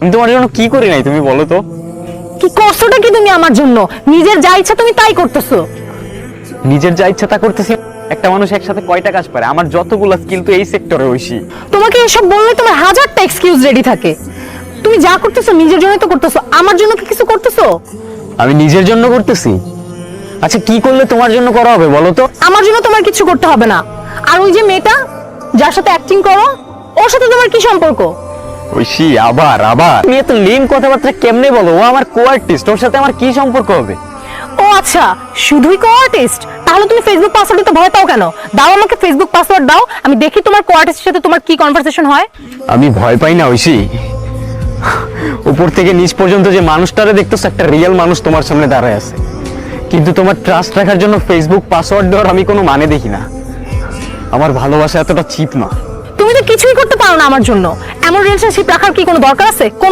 আমি তোমার জন্য কি করি নাই তুমি বলো তো? কি করছোটা কি তুমি আমার জন্য? নিজের যা ইচ্ছা তুমি তাই করতেছো। নিজের যা ইচ্ছা তা করতেছি। একটা মানুষ একসাথে কয়টা কাজ পারে? আমার যতগুলো স্কিল তো এই সেক্টরে ঐশী। তোমাকে এসব বললে তোমার হাজারটা এক্সকিউজ রেডি থাকে। তুমি যা করতেছো নিজের জন্যই তো করতেছো, আমার জন্য কি কিছু করতেছো? আমি নিজের জন্য করতেছি। আচ্ছা কি করলে তোমার জন্য করা হবে বলো তো? আমার জন্য তোমার কিছু করতে হবে না। আর ওই যে মেয়েটা যার সাথে অ্যাক্টিং করো, ওর সাথে তোমার কি সম্পর্ক? ঐশী আবার আবার তুমি এত লিম কথাবার্তা কেমনে বলো? ও আমার কো আর্টিস্ট, ওর সাথে আমার কি সম্পর্ক হবে? ও আচ্ছা, শুধুই কো আর্টিস্ট? তাহলে তুমি ফেসবুক পাসওয়ার্ড দিতে ভয় পাও কেন? দাও আমাকে ফেসবুক পাসওয়ার্ড দাও, আমি দেখি তোমার কো আর্টিস্টের সাথে তোমার কি কনভারসেশন হয়। আমি ভয় পাই না ঐশী। উপর থেকে নিচ পর্যন্ত যে মানুষটারে দেখতেছ, একটা রিয়েল মানুষ তোমার সামনে দাঁড়ায় আছে। কিন্তু তোমার ট্রাস্ট রাখার জন্য ফেসবুক পাসওয়ার্ড দেওয়ার আমি কোনো মানে দেখি না। আমার ভালোবাসা এতটা চিপ না। তুমি তো কিছুই করতে পারো না আমার জন্য। এমন রিলেশনশিপ রাখার কি কোনো দরকার আছে? কোনো